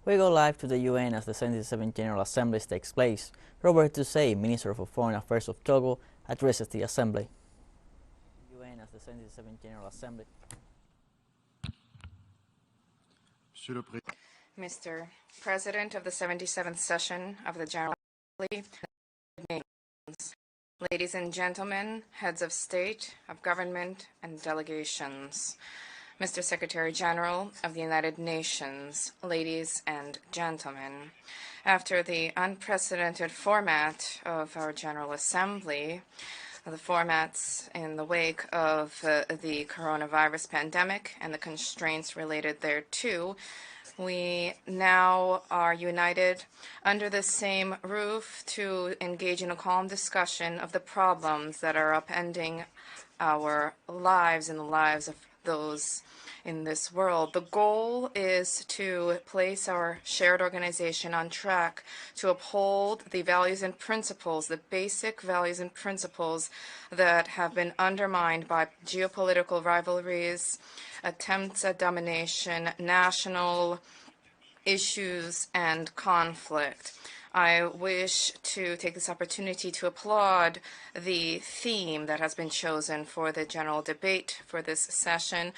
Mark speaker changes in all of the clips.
Speaker 1: We go live to the UN as the 77th General Assembly takes place. Robert Dussey, Minister for Foreign Affairs of Togo, addresses the Assembly. UN as the 77th General Assembly.
Speaker 2: Mr. President of the 77th session of the General Assembly, ladies and gentlemen, heads of state, of government, and delegations, Mr. Secretary General of the United Nations, ladies and gentlemen, after the unprecedented format of our General Assembly, the formats in the wake of the coronavirus pandemic and the constraints related thereto, we now are united under the same roof to engage in a calm discussion of the problems that are upending our lives and the lives of those in this world. The goal is to place our shared organization on track to uphold the values and principles, the basic values and principles that have been undermined by geopolitical rivalries, attempts at domination, national issues, and conflict. I wish to take this opportunity to applaud the theme that has been chosen for the general debate for this session,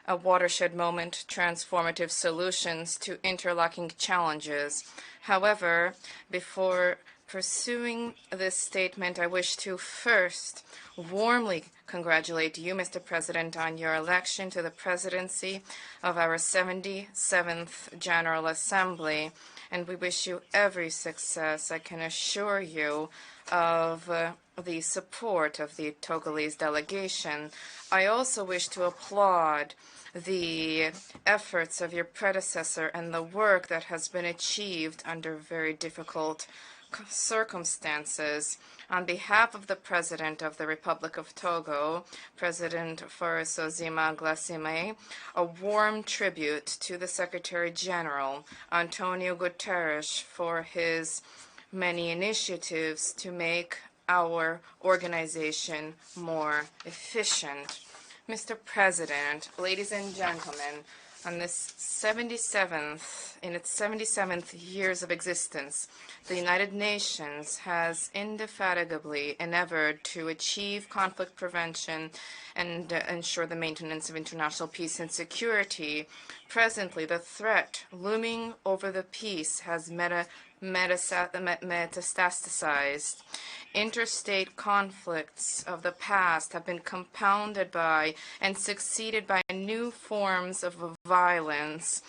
Speaker 2: a watershed moment, transformative solutions to interlocking challenges. However, before pursuing this statement, I wish to first warmly congratulate you, Mr. President, on your election to the presidency of our 77th General Assembly, and we wish you every success. I can assure you of the support of the Togolese delegation. I also wish to applaud the efforts of your predecessor and the work that has been achieved under very difficult circumstances. On behalf of the President of the Republic of Togo, President Faure Glassime, a warm tribute to the Secretary General, Antonio Guterres, for his many initiatives to make our organization more efficient. Mr. President, ladies and gentlemen, on this in its 77th years of existence, the United Nations has indefatigably endeavored to achieve conflict prevention and ensure the maintenance of international peace and security. Presently, the threat looming over the peace has metastasized. Interstate conflicts of the past have been compounded by and succeeded by new forms of violence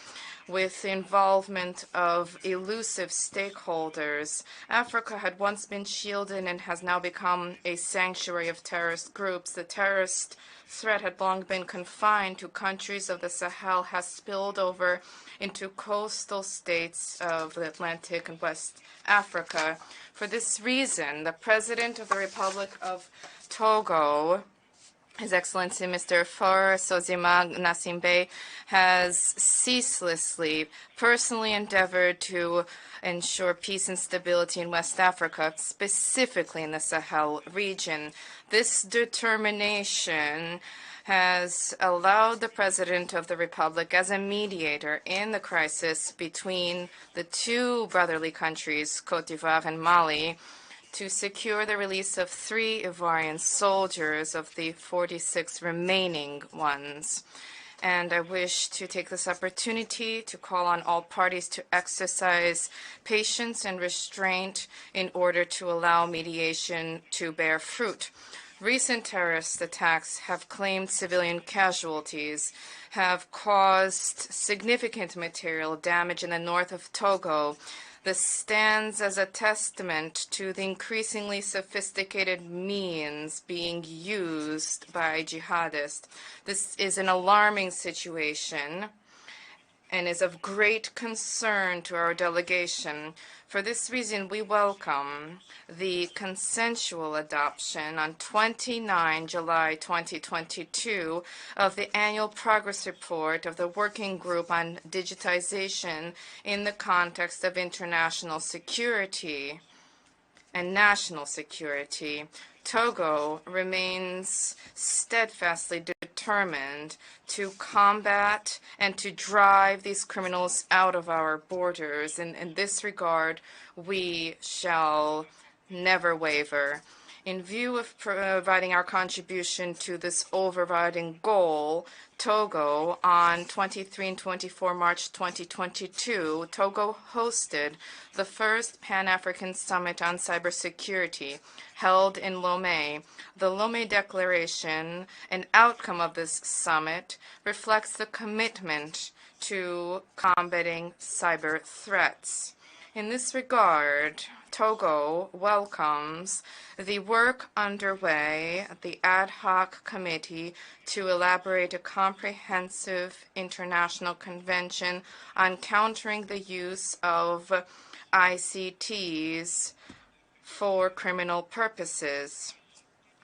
Speaker 2: with the involvement of elusive stakeholders. Africa had once been shielded and has now become a sanctuary of terrorist groups. The terrorist threat had long been confined to countries of the Sahel, has spilled over into coastal states of the Atlantic and West Africa. For this reason, the President of the Republic of Togo, His Excellency Mr. Faure Gnassingbé, has ceaselessly, personally endeavored to ensure peace and stability in West Africa, specifically in the Sahel region. This determination has allowed the President of the Republic as a mediator in the crisis between the two brotherly countries, Côte d'Ivoire and Mali, to secure the release of 3 Ivoirian soldiers of the 46 remaining ones. And I wish to take this opportunity to call on all parties to exercise patience and restraint in order to allow mediation to bear fruit. Recent terrorist attacks have claimed civilian casualties, have caused significant material damage in the north of Togo. This stands as a testament to the increasingly sophisticated means being used by jihadists. This is an alarming situation and is of great concern to our delegation. For this reason, we welcome the consensual adoption on 29 July 2022 of the annual progress report of the Working Group on Digitization in the context of international security and national security. Togo remains steadfastly determined determined to combat and to drive these criminals out of our borders. In this regard, we shall never waver. In view of providing our contribution to this overriding goal, Togo, on 23 and 24 March 2022, Togo hosted the first Pan-African Summit on Cybersecurity held in Lomé. The Lomé Declaration, an outcome of this summit, reflects the commitment to combating cyber threats. In this regard, Togo welcomes the work underway at the ad hoc committee to elaborate a comprehensive international convention on countering the use of ICTs for criminal purposes,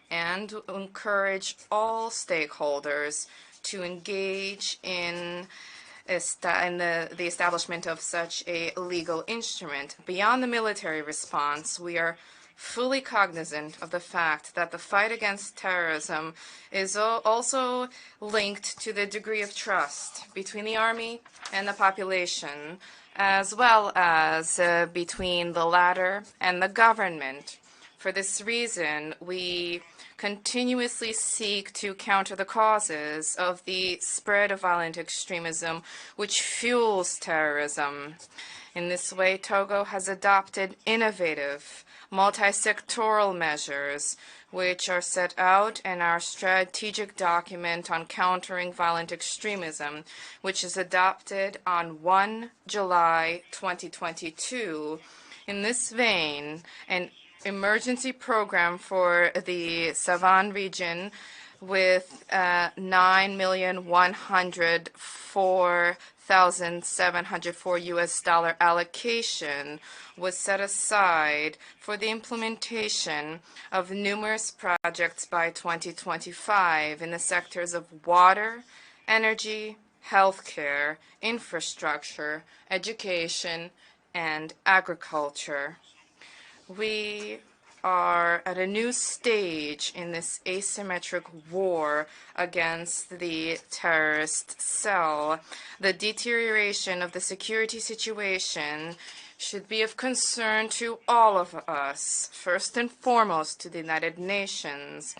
Speaker 2: and encourage all stakeholders to engage in the establishment of such a legal instrument. Beyond the military response, we are fully cognizant of the fact that the fight against terrorism is also linked to the degree of trust between the army and the population, as well as between the latter and the government. For this reason, we continuously seek to counter the causes of the spread of violent extremism which fuels terrorism. In this way, Togo has adopted innovative, multi-sectoral measures which are set out in our strategic document on countering violent extremism, which is adopted on 1 July 2022. In this vein, an emergency program for the Savane region with $9,104,704 allocation was set aside for the implementation of numerous projects by 2025 in the sectors of water, energy, healthcare, infrastructure, education, and agriculture. We are at a new stage in this asymmetric war against the terrorist cell. The deterioration of the security situation should be of concern to all of us, first and foremost to the United Nations.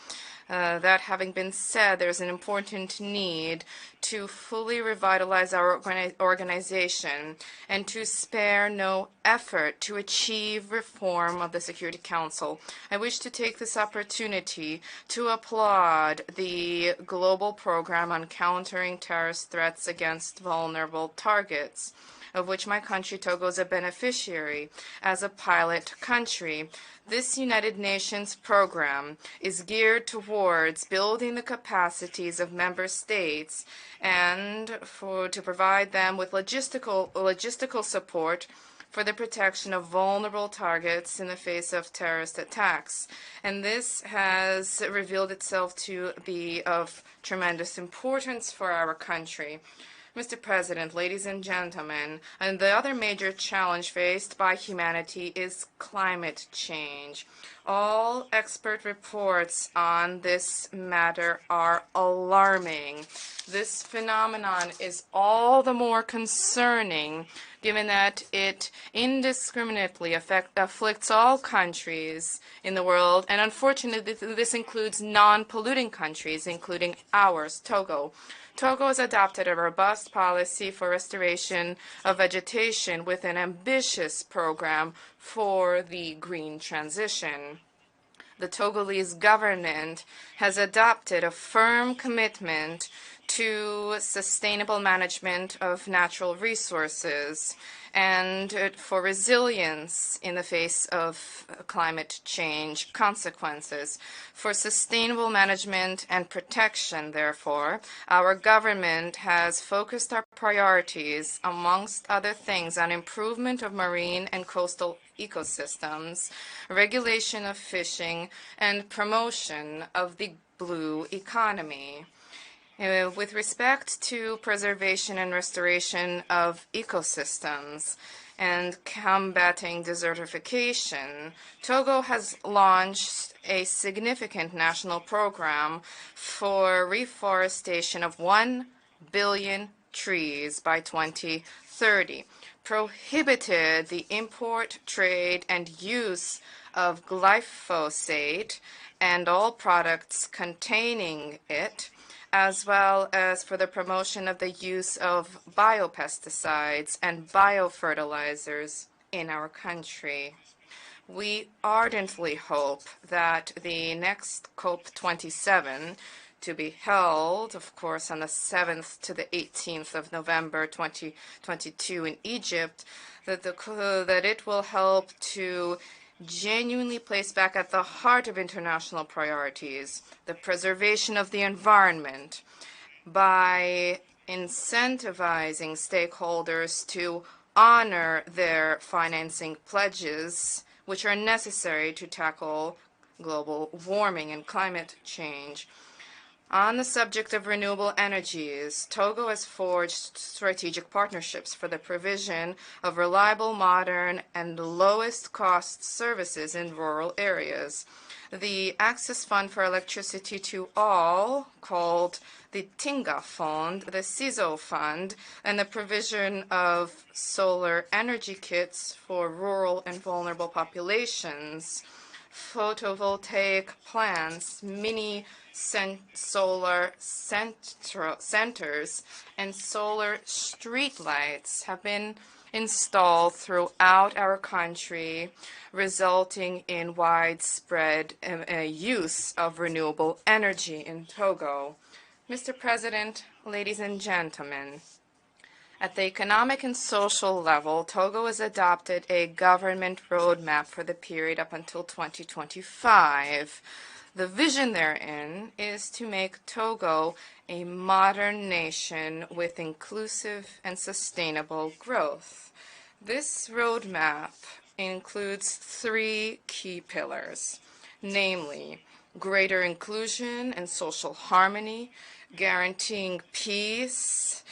Speaker 2: That having been said, there's an important need to fully revitalize our organization and to spare no effort to achieve reform of the Security Council. I wish to take this opportunity to applaud the global program on countering terrorist threats against vulnerable targets, of which my country, Togo, is a beneficiary as a pilot country. This United Nations program is geared towards building the capacities of member states and to provide them with logistical support for the protection of vulnerable targets in the face of terrorist attacks. And this has revealed itself to be of tremendous importance for our country. Mr. President, ladies and gentlemen, and the other major challenge faced by humanity is climate change. All expert reports on this matter are alarming. This phenomenon is all the more concerning given that it indiscriminately afflicts all countries in the world, and unfortunately this includes non-polluting countries, including ours, Togo. Togo has adopted a robust policy for restoration of vegetation with an ambitious program for the green transition. The Togolese government has adopted a firm commitment to sustainable management of natural resources and for resilience in the face of climate change consequences. For sustainable management and protection, therefore, our government has focused our priorities, amongst other things, on improvement of marine and coastal ecosystems, regulation of fishing, and promotion of the blue economy. With respect to preservation and restoration of ecosystems, and combating desertification, Togo has launched a significant national program for reforestation of 1 billion trees by 2030, prohibited the import, trade, and use of glyphosate and all products containing it, as well as for the promotion of the use of biopesticides and biofertilizers in our country. We ardently hope that the next COP27, to be held, of course, on the 7th to the 18th of November 2022 in Egypt, that it will help to genuinely place back at the heart of international priorities the preservation of the environment by incentivizing stakeholders to honor their financing pledges, which are necessary to tackle global warming and climate change. On the subject of renewable energies, Togo has forged strategic partnerships for the provision of reliable, modern, and lowest-cost services in rural areas. The Access Fund for Electricity to All, called the Tinga Fund, the CISO Fund, and the provision of solar energy kits for rural and vulnerable populations, photovoltaic plants, mini solar centers, and solar streetlights have been installed throughout our country, resulting in widespread use of renewable energy in Togo. Mr. President, ladies and gentlemen, at the economic and social level, Togo has adopted a government roadmap for the period up until 2025. The vision therein is to make Togo a modern nation with inclusive and sustainable growth. This roadmap includes 3 key pillars, namely greater inclusion and social harmony, guaranteeing peace,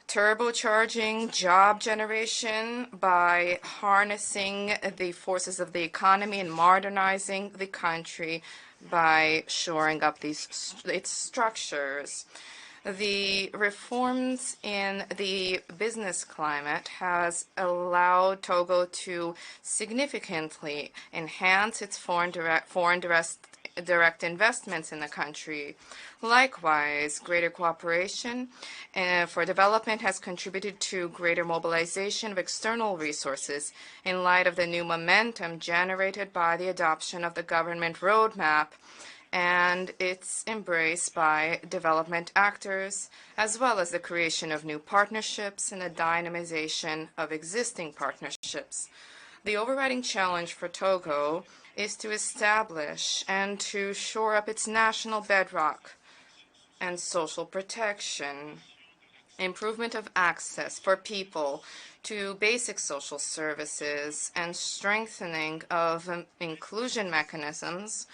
Speaker 2: turbocharging job generation by harnessing the forces of the economy and modernizing the country by shoring up its structures. The reforms in the business climate has allowed Togo to significantly enhance its foreign direct investments in the country. Likewise, greater cooperation for development has contributed to greater mobilization of external resources in light of the new momentum generated by the adoption of the government roadmap and its embrace by development actors, as well as the creation of new partnerships and the dynamization of existing partnerships. The overriding challenge for Togo is to establish and to shore up its national bedrock and social protection, improvement of access for people to basic social services, and strengthening of inclusion mechanisms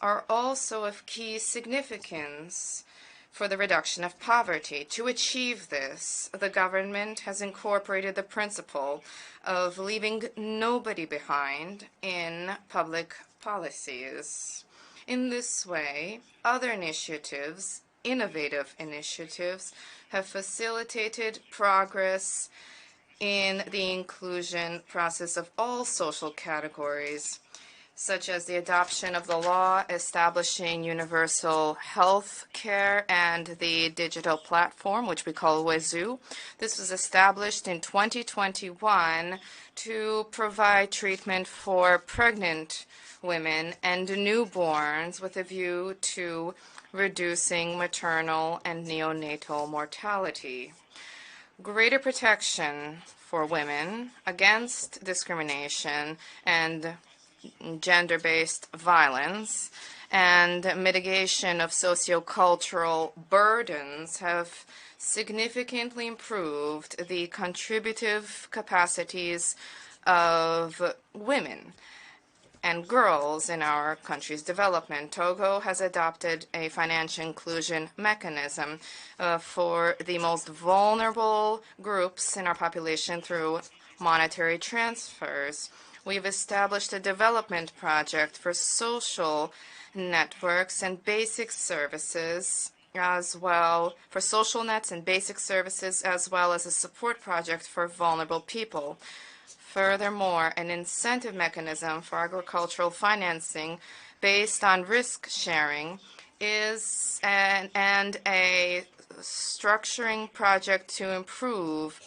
Speaker 2: are also of key significance for the reduction of poverty. To achieve this, the government has incorporated the principle of leaving nobody behind in public policies. In this way, other initiatives, innovative initiatives, have facilitated progress in the inclusion process of all social categories, such as the adoption of the law establishing universal health care and the digital platform, which we call WEZU. This was established in 2021 to provide treatment for pregnant women and newborns with a view to reducing maternal and neonatal mortality. Greater protection for women against discrimination and gender-based violence and mitigation of sociocultural burdens have significantly improved the contributive capacities of women and girls in our country's development. Togo has adopted a financial inclusion mechanism for the most vulnerable groups in our population through monetary transfers. We've established a development project for social networks and basic services, as well for social nets and basic services, as well as a support project for vulnerable people. Furthermore, an incentive mechanism for agricultural financing based on risk sharing is and a structuring project to improve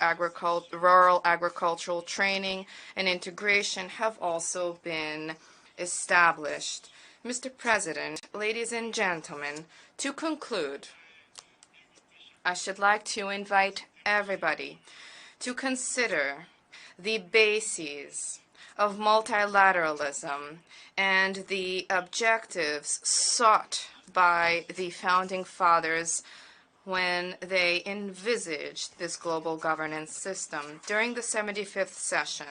Speaker 2: rural agricultural training and integration have also been established. Mr. President, ladies and gentlemen, to conclude, I should like to invite everybody to consider the bases of multilateralism and the objectives sought by the Founding Fathers when they envisaged this global governance system. During the 75th session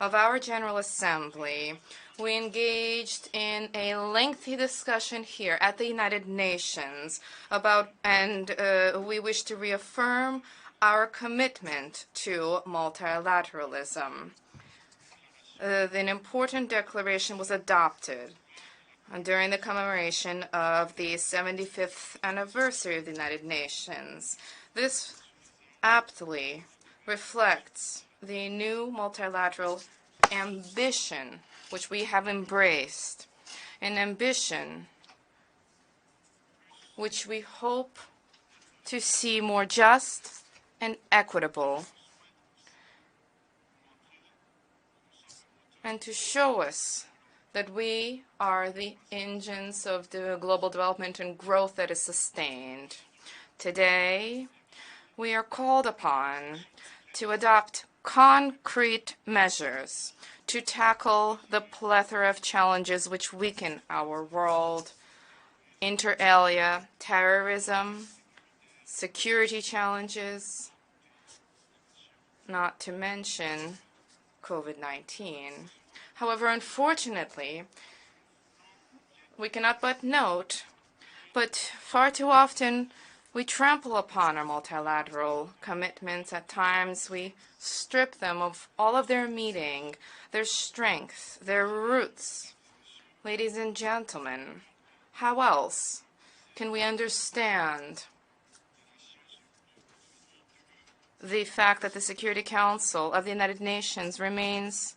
Speaker 2: of our General Assembly, we engaged in a lengthy discussion here at the United Nations about, and we wish to reaffirm our commitment to multilateralism. An important declaration was adopted during the commemoration of the 75th anniversary of the United Nations. This aptly reflects the new multilateral ambition which we have embraced, an ambition which we hope to see more just and equitable, and to show us that we are the engines of the global development and growth that is sustained. Today, we are called upon to adopt concrete measures to tackle the plethora of challenges which weaken our world: inter alia, terrorism, security challenges, not to mention COVID-19. However, unfortunately, we cannot but note, but far too often we trample upon our multilateral commitments. At times we strip them of all of their meaning, their strength, their roots. Ladies and gentlemen, how else can we understand the fact that the Security Council of the United Nations remains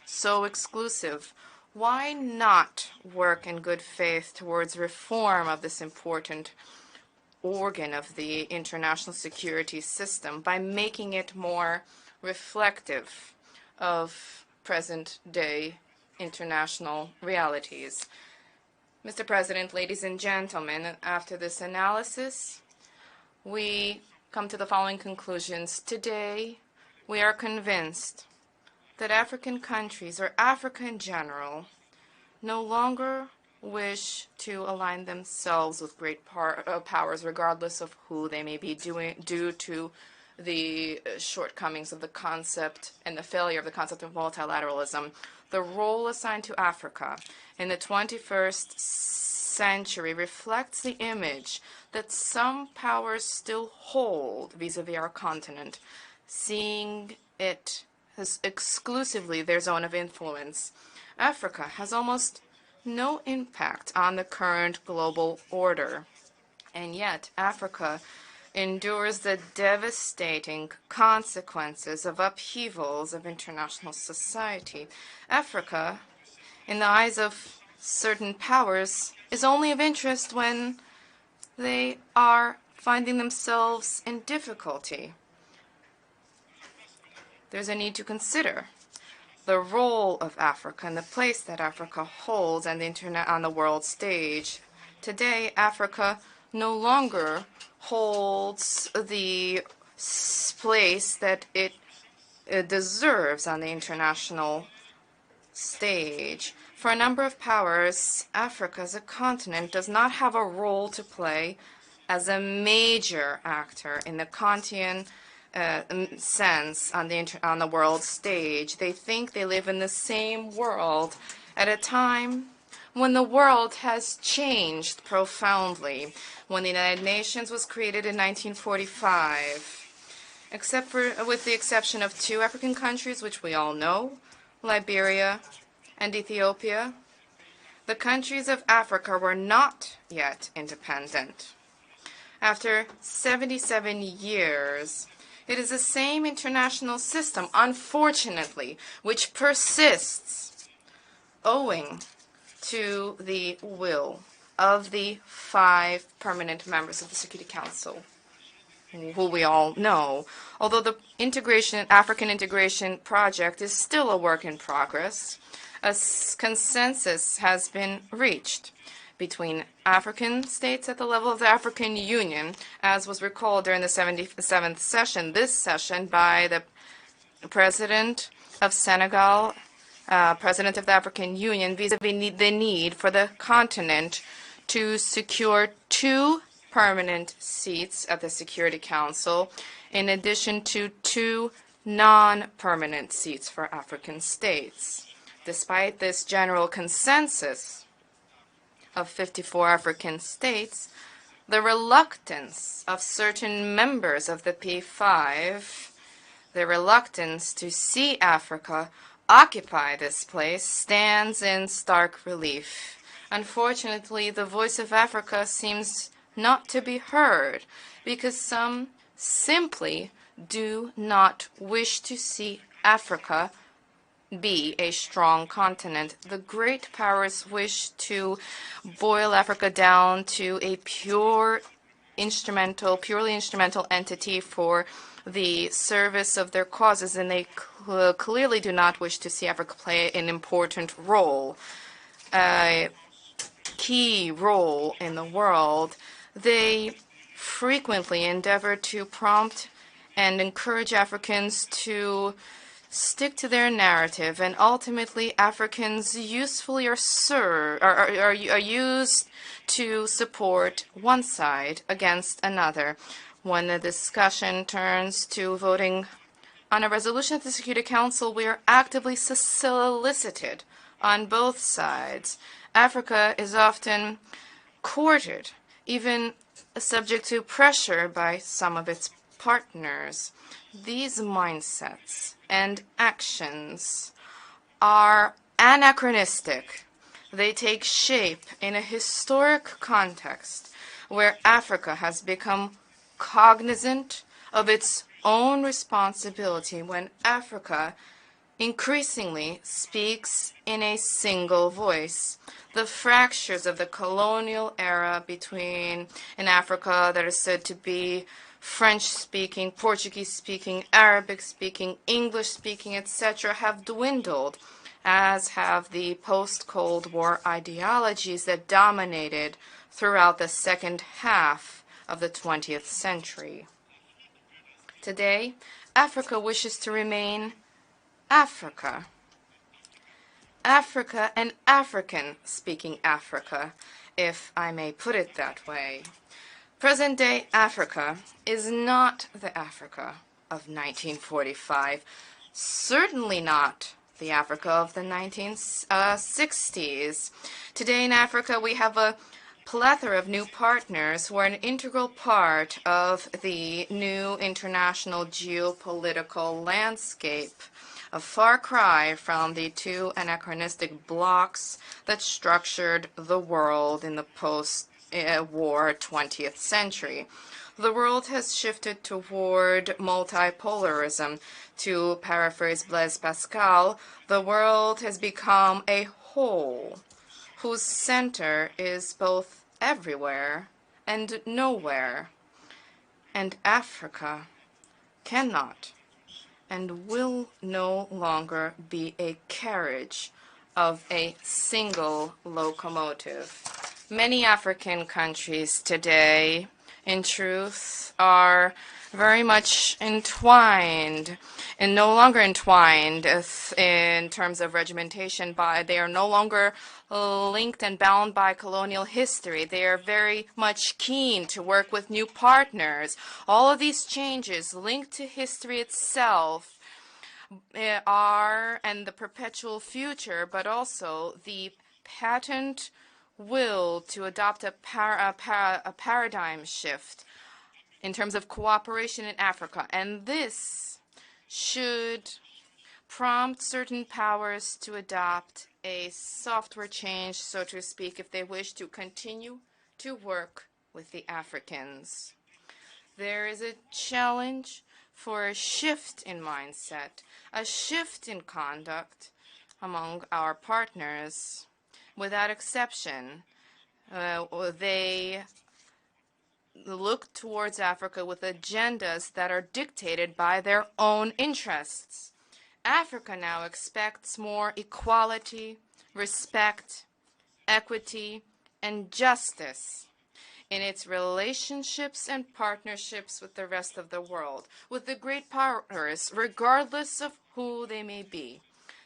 Speaker 2: so exclusive? Why not work in good faith towards reform of this important organ of the international security system by making it more reflective of present-day international realities? Mr. President, ladies and gentlemen, after this analysis, we come to the following conclusions. Today, we are convinced that African countries, or Africa in general, no longer wish to align themselves with great powers, regardless of who they may be, due to the shortcomings of the concept and the failure of the concept of multilateralism. The role assigned to Africa in the 21st century reflects the image that some powers still hold vis-a-vis our continent, seeing it as exclusively their zone of influence. Africa has almost no impact on the current global order, and yet Africa endures the devastating consequences of upheavals of international society. Africa, in the eyes of certain powers, is only of interest when they are finding themselves in difficulty. There's a need to consider the role of Africa and the place that Africa holds on the world stage. Today, Africa no longer holds the place that it deserves on the international stage. For a number of powers, Africa as a continent does not have a role to play as a major actor in the Kantian sense on the world stage. They think they live in the same world at a time when the world has changed profoundly. When the United Nations was created in 1945, with the exception of two African countries, which we all know, Liberia and Ethiopia. The countries of Africa were not yet independent. After 77 years, it is the same international system, unfortunately, which persists owing to the will of the 5 permanent members of the Security Council, who we all know. Although the African integration project is still a work in progress, a consensus has been reached between African states at the level of the African Union, as was recalled during the 77th session, this session, by the President of Senegal, President of the African Union, vis-a-vis the need for the continent to secure 2 permanent seats at the Security Council, in addition to 2 non-permanent seats for African states. Despite this general consensus of 54 African states, the reluctance of certain members of the P5, the reluctance to see Africa occupy this place, stands in stark relief. Unfortunately, the voice of Africa seems not to be heard because some simply do not wish to see Africa be a strong continent. The great powers wish to boil Africa down to a purely instrumental entity for the service of their causes, and they clearly do not wish to see Africa play an important role, a key role in the world. They frequently endeavor to prompt and encourage Africans to stick to their narrative, and ultimately Africans usefully are used to support one side against another. When the discussion turns to voting on a resolution at the Security Council, we are actively solicited on both sides. Africa is often courted, even subject to pressure by some of its partners. These mindsets and actions are anachronistic. They take shape in a historic context where Africa has become cognizant of its own responsibility, when Africa increasingly speaks in a single voice. The fractures of the colonial era between an Africa that is said to be French-speaking, Portuguese-speaking, Arabic-speaking, English-speaking, etc., have dwindled, as have the post-Cold War ideologies that dominated throughout the second half of the 20th century. Today, Africa wishes to remain Africa. Africa and African-speaking Africa, if I may put it that way. Present-day Africa is not the Africa of 1945, certainly not the Africa of the 1960s. Today in Africa, we have a plethora of new partners who are an integral part of the new international geopolitical landscape, a far cry from the 2 anachronistic blocks that structured the world in the post-war 20th century. The world has shifted toward multipolarism. To paraphrase Blaise Pascal, the world has become a whole whose center is both everywhere and nowhere. And Africa cannot and will no longer be a carriage of a single locomotive. Many African countries today, in truth, are very much entwined, and no longer entwined in terms of regimentation. They are no longer linked and bound by colonial history. They are very much keen to work with new partners. All of these changes linked to history itself and the perpetual future, but also the patent will to adopt a paradigm shift in terms of cooperation in Africa. And this should prompt certain powers to adopt a software change, so to speak, if they wish to continue to work with the Africans. There is a challenge for a shift in mindset, a shift in conduct among our partners. Without exception, they look towards Africa with agendas that are dictated by their own interests. Africa now expects more equality, respect, equity, and justice in its relationships and partnerships with the rest of the world, with the great powers, regardless of who they may be.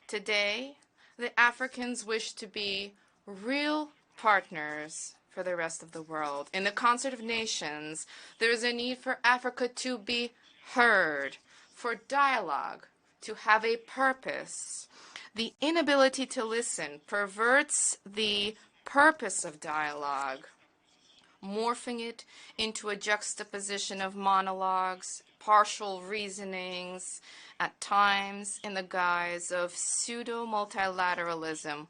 Speaker 2: Today, the Africans wish to be real partners for the rest of the world. In the concert of nations, there is a need for Africa to be heard, for dialogue to have a purpose. The inability to listen perverts the purpose of dialogue, morphing it into a juxtaposition of monologues, partial reasonings, at times in the guise of pseudo-multilateralism,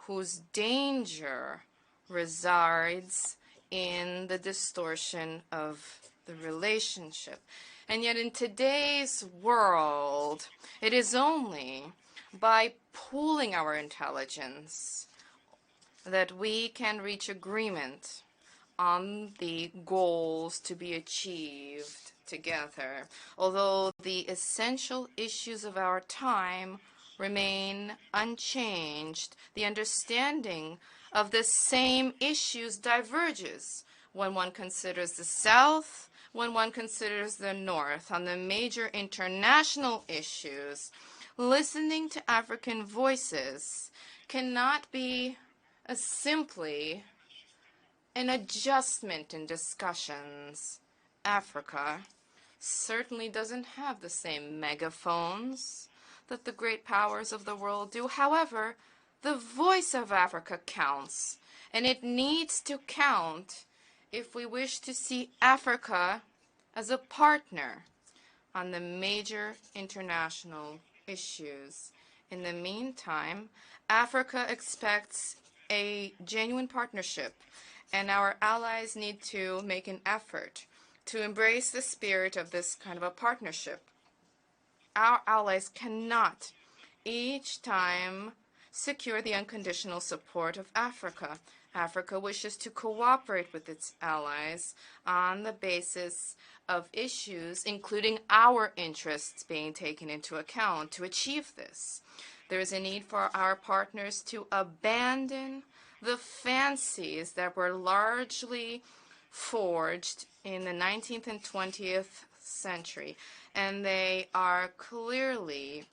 Speaker 2: whose danger resides in the distortion of the relationship. And yet in today's world, it is only by pooling our intelligence that we can reach agreement on the goals to be achieved together. Although the essential issues of our time remain unchanged, the understanding of the same issues diverges when one considers the South, when one considers the North. On the major international issues, listening to African voices cannot be simply an adjustment in discussions. Africa certainly doesn't have the same megaphones that the great powers of the world do. However, the voice of Africa counts, and it needs to count if we wish to see Africa as a partner on the major international issues. In the meantime, Africa expects a genuine partnership, and our allies need to make an effort to embrace the spirit of this kind of a partnership. Our allies cannot each time secure the unconditional support of Africa. Africa wishes to cooperate with its allies on the basis of issues, including our interests being taken into account. To achieve this, there is a need for our partners to abandon the fancies that were largely forged in the 19th and 20th century, and they are clearly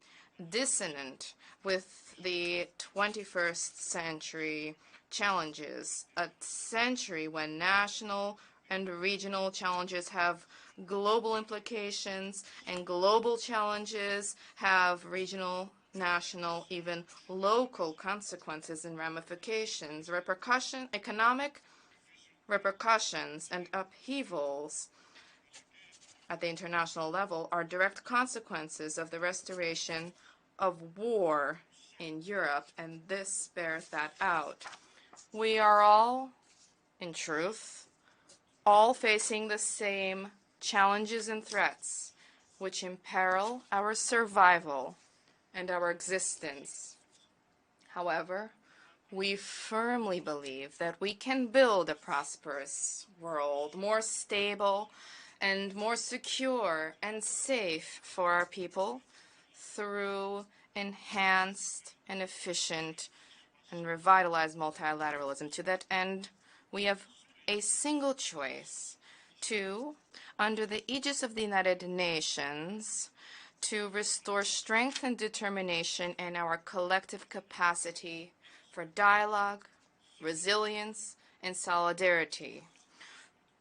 Speaker 2: dissonant with the 21st century challenges, a century when national and regional challenges have global implications, and global challenges have regional, national, even local consequences and ramifications. Economic repercussions and upheavals at the international level are direct consequences of the restoration of war in Europe, and this bears that out. We are all, in truth, all facing the same challenges and threats which imperil our survival and our existence. However, we firmly believe that we can build a prosperous world, more stable and more secure and safe for our people through enhanced and efficient and revitalized multilateralism. To that end, we have a single choice: to, under the aegis of the United Nations, to restore strength and determination in our collective capacity for dialogue, resilience, and solidarity,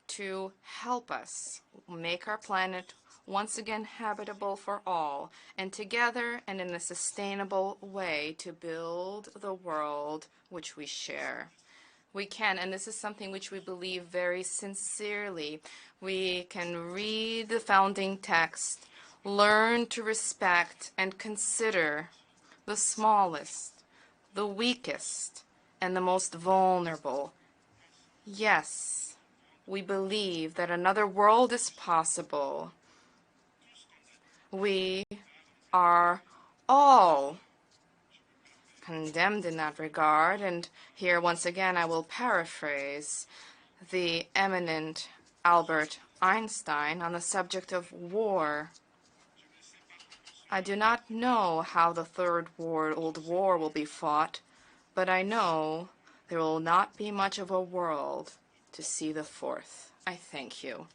Speaker 2: to help us make our planet once again habitable for all, and together and in a sustainable way to build the world which we share. We can, and this is something which we believe very sincerely. We can read the founding text, learn to respect and consider the smallest, the weakest, and the most vulnerable. Yes, we believe that another world is possible. We are all condemned in that regard, and here once again I will paraphrase the eminent Albert Einstein on the subject of war. I do not know how the Third World War will be fought, but I know there will not be much of a world to see the fourth. I thank you.